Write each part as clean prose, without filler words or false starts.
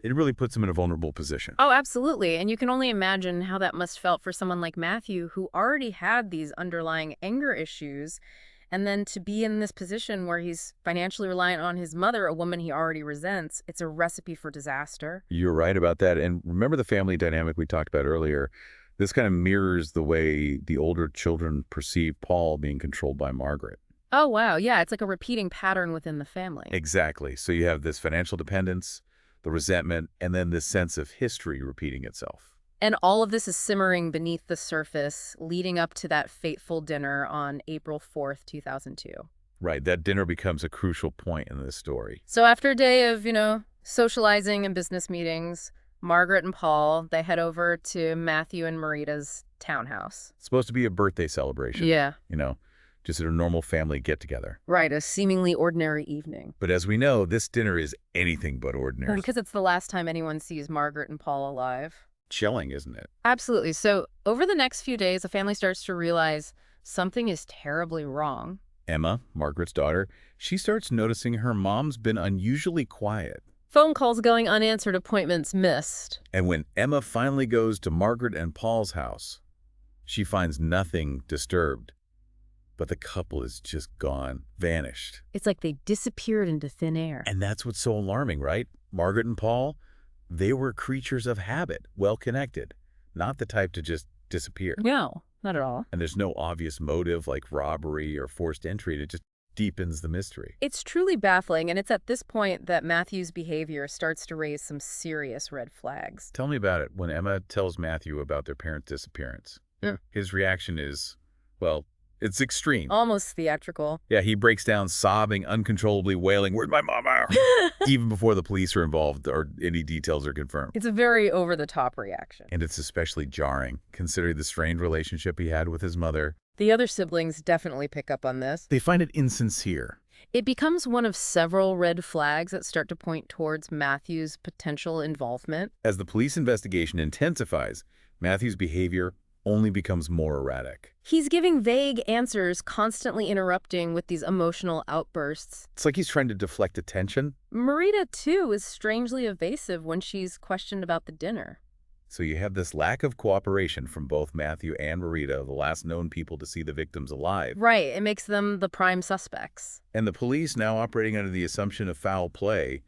It really puts him in a vulnerable position. Oh, absolutely. And you can only imagine how that must felt for someone like Matthew, who already had these underlying anger issues. And then to be in this position where he's financially reliant on his mother, a woman he already resents, it's a recipe for disaster. You're right about that. And remember the family dynamic we talked about earlier? This kind of mirrors the way the older children perceive Paul being controlled by Margaret. Oh, wow. Yeah, it's like a repeating pattern within the family. Exactly. So you have this financial dependence, the resentment, and then this sense of history repeating itself. And all of this is simmering beneath the surface, leading up to that fateful dinner on April 4th, 2002. Right. That dinner becomes a crucial point in this story. So after a day of, socializing and business meetings, Margaret and Paul, they head over to Matthew and Marita's townhouse. It's supposed to be a birthday celebration. Yeah. Just a normal family get-together. Right, a seemingly ordinary evening. But as we know, this dinner is anything but ordinary. Because it's the last time anyone sees Margaret and Paul alive. Chilling, isn't it? Absolutely. So over the next few days, the family starts to realize something is terribly wrong. Emma, Margaret's daughter, she starts noticing her mom's been unusually quiet. Phone calls going unanswered, appointments missed. And when Emma finally goes to Margaret and Paul's house, she finds nothing disturbed. But the couple is just gone, vanished. It's like they disappeared into thin air. And that's what's so alarming, right? Margaret and Paul, they were creatures of habit, well-connected, not the type to just disappear. No, not at all. And there's no obvious motive like robbery or forced entry. It just deepens the mystery. It's truly baffling, and it's at this point that Matthew's behavior starts to raise some serious red flags. Tell me about it. When Emma tells Matthew about their parents' disappearance, his reaction is, well, it's extreme. Almost theatrical. Yeah, he breaks down sobbing, uncontrollably wailing, "Where's my mama?" Even before the police are involved or any details are confirmed. It's a very over-the-top reaction. And it's especially jarring, considering the strained relationship he had with his mother. The other siblings definitely pick up on this. They find it insincere. It becomes one of several red flags that start to point towards Matthew's potential involvement. As the police investigation intensifies, Matthew's behavior only becomes more erratic. He's giving vague answers, constantly interrupting with these emotional outbursts. It's like he's trying to deflect attention. Marita, too, is strangely evasive when she's questioned about the dinner. So you have this lack of cooperation from both Matthew and Marita, the last known people to see the victims alive. Right, it makes them the prime suspects. And the police, now operating under the assumption of foul play,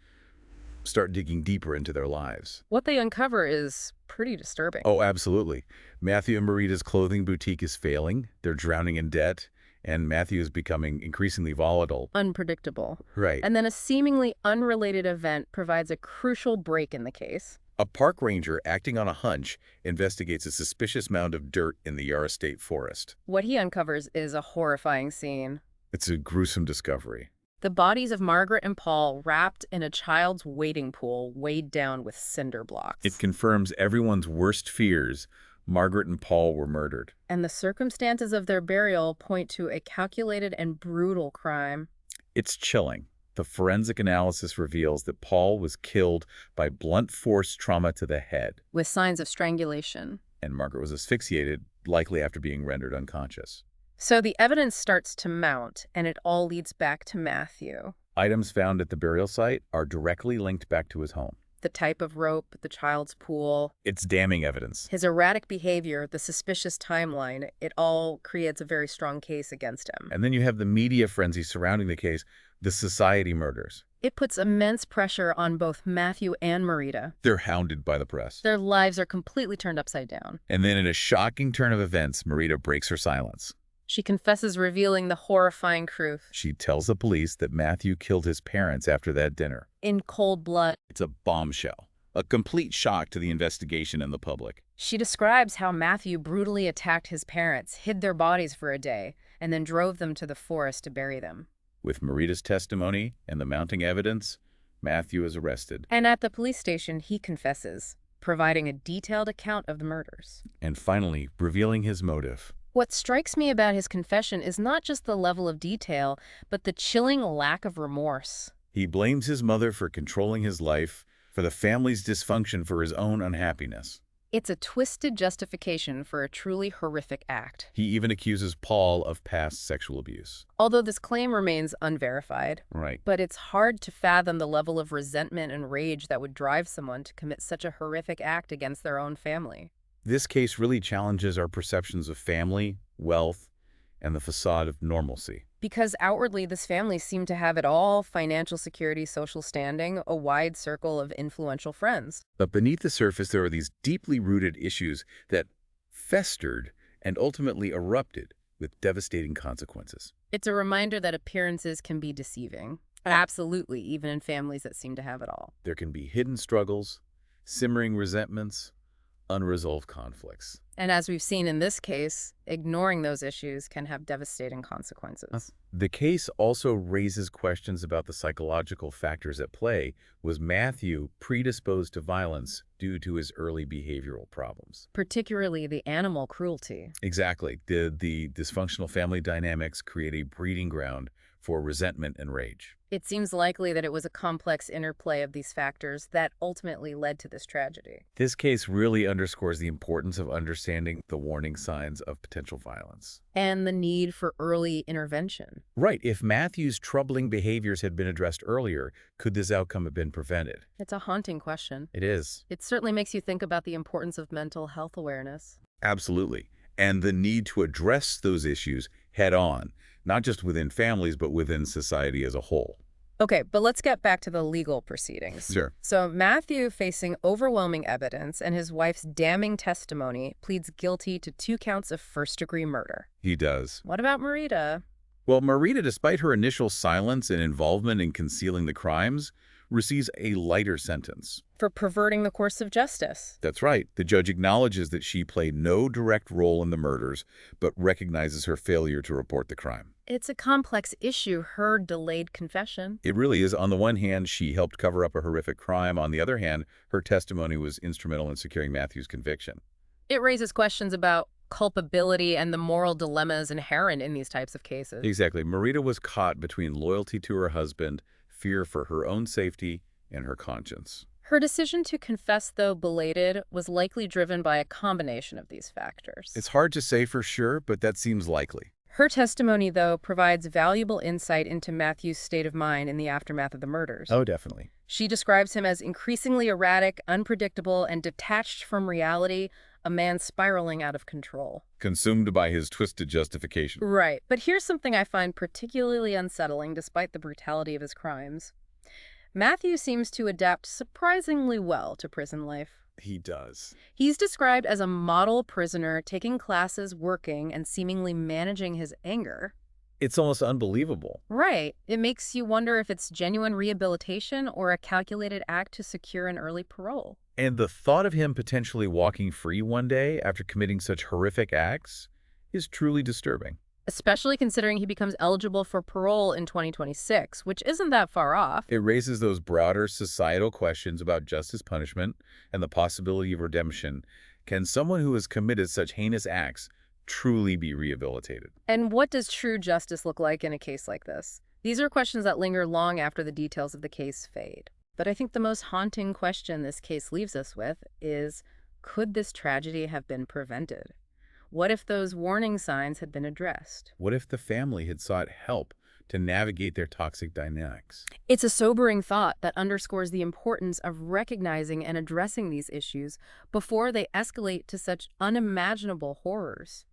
start digging deeper into their lives. What they uncover is pretty disturbing. Oh, absolutely. Matthew and Marita's clothing boutique is failing. They're drowning in debt. And Matthew is becoming increasingly volatile. Unpredictable. Right. And then a seemingly unrelated event provides a crucial break in the case. A park ranger, acting on a hunch, investigates a suspicious mound of dirt in the Yarra State Forest. What he uncovers is a horrifying scene. It's a gruesome discovery. The bodies of Margaret and Paul wrapped in a child's wading pool weighed down with cinder blocks. It confirms everyone's worst fears. Margaret and Paul were murdered. And the circumstances of their burial point to a calculated and brutal crime. It's chilling. The forensic analysis reveals that Paul was killed by blunt force trauma to the head. With signs of strangulation. And Margaret was asphyxiated, likely after being rendered unconscious. So the evidence starts to mount, and it all leads back to Matthew. Items found at the burial site are directly linked back to his home. The type of rope, the child's pool. It's damning evidence. His erratic behavior, the suspicious timeline, it all creates a very strong case against him. And then you have the media frenzy surrounding the case, the society murders. It puts immense pressure on both Matthew and Marita. They're hounded by the press. Their lives are completely turned upside down. And then in a shocking turn of events, Marita breaks her silence. She confesses, revealing the horrifying truth. She tells the police that Matthew killed his parents after that dinner. In cold blood. It's a bombshell, a complete shock to the investigation and the public. She describes how Matthew brutally attacked his parents, hid their bodies for a day, and then drove them to the forest to bury them. With Marita's testimony and the mounting evidence, Matthew is arrested. And at the police station, he confesses, providing a detailed account of the murders. And finally, revealing his motive. What strikes me about his confession is not just the level of detail, but the chilling lack of remorse. He blames his mother for controlling his life, for the family's dysfunction, for his own unhappiness. It's a twisted justification for a truly horrific act. He even accuses Paul of past sexual abuse. Although this claim remains unverified, Right. but it's hard to fathom the level of resentment and rage that would drive someone to commit such a horrific act against their own family. This case really challenges our perceptions of family, wealth, and the facade of normalcy. Because outwardly, this family seemed to have it all: financial security, social standing, a wide circle of influential friends. But beneath the surface, there are these deeply rooted issues that festered and ultimately erupted with devastating consequences. It's a reminder that appearances can be deceiving. Absolutely, even in families that seem to have it all. There can be hidden struggles, simmering resentments, unresolved conflicts. And as we've seen in this case, ignoring those issues can have devastating consequences. The case also raises questions about the psychological factors at play. Was Matthew predisposed to violence due to his early behavioral problems? Particularly the animal cruelty. Exactly. Did the dysfunctional family dynamics create a breeding ground for resentment and rage? It seems likely that it was a complex interplay of these factors that ultimately led to this tragedy. This case really underscores the importance of understanding the warning signs of potential violence. And the need for early intervention. Right. If Matthew's troubling behaviors had been addressed earlier, could this outcome have been prevented? It's a haunting question. It is. It certainly makes you think about the importance of mental health awareness. Absolutely. And the need to address those issues head on, not just within families, but within society as a whole. Okay, but let's get back to the legal proceedings. Sure. So Matthew, facing overwhelming evidence and his wife's damning testimony, pleads guilty to 2 counts of first-degree murder. He does. What about Marita? Well, Marita, despite her initial silence and involvement in concealing the crimes, receives a lighter sentence. For perverting the course of justice. That's right. The judge acknowledges that she played no direct role in the murders, but recognizes her failure to report the crime. It's a complex issue, her delayed confession. It really is. On the one hand, she helped cover up a horrific crime. On the other hand, her testimony was instrumental in securing Matthew's conviction. It raises questions about culpability and the moral dilemmas inherent in these types of cases. Exactly. Marita was caught between loyalty to her husband, fear for her own safety, and her conscience. Her decision to confess, though belated, was likely driven by a combination of these factors. It's hard to say for sure, but that seems likely. Her testimony, though, provides valuable insight into Matthew's state of mind in the aftermath of the murders. Oh, definitely. She describes him as increasingly erratic, unpredictable, and detached from reality, a man spiraling out of control. Consumed by his twisted justification. Right, but here's something I find particularly unsettling despite the brutality of his crimes. Matthew seems to adapt surprisingly well to prison life. He does. He's described as a model prisoner, taking classes, working, and seemingly managing his anger. It's almost unbelievable. Right. It makes you wonder if it's genuine rehabilitation or a calculated act to secure an early parole. And the thought of him potentially walking free one day after committing such horrific acts is truly disturbing. Especially considering he becomes eligible for parole in 2026, which isn't that far off. It raises those broader societal questions about justice, punishment, and the possibility of redemption. Can someone who has committed such heinous acts truly be rehabilitated? And what does true justice look like in a case like this? These are questions that linger long after the details of the case fade. But I think the most haunting question this case leaves us with is, could this tragedy have been prevented? What if those warning signs had been addressed? What if the family had sought help to navigate their toxic dynamics? It's a sobering thought that underscores the importance of recognizing and addressing these issues before they escalate to such unimaginable horrors.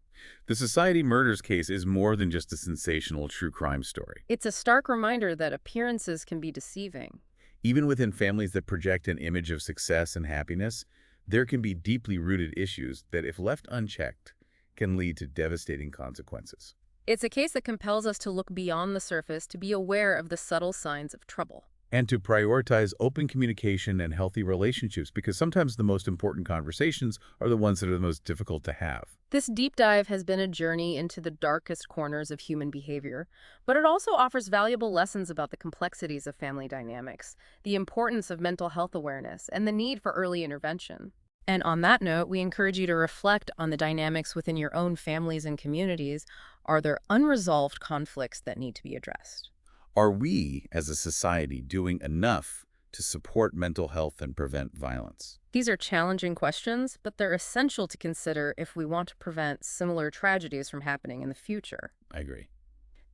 The Society Murders case is more than just a sensational true crime story. It's a stark reminder that appearances can be deceiving. Even within families that project an image of success and happiness, there can be deeply rooted issues that, if left unchecked, can lead to devastating consequences. It's a case that compels us to look beyond the surface, to be aware of the subtle signs of trouble. And to prioritize open communication and healthy relationships, because sometimes the most important conversations are the ones that are the most difficult to have. This deep dive has been a journey into the darkest corners of human behavior, but it also offers valuable lessons about the complexities of family dynamics, the importance of mental health awareness, and the need for early intervention. And on that note, we encourage you to reflect on the dynamics within your own families and communities. Are there unresolved conflicts that need to be addressed? Are we, as a society, doing enough to support mental health and prevent violence? These are challenging questions, but they're essential to consider if we want to prevent similar tragedies from happening in the future. I agree.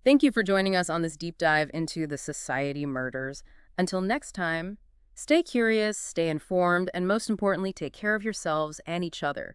Thank you for joining us on this deep dive into the society murders. Until next time, stay curious, stay informed, and most importantly, take care of yourselves and each other.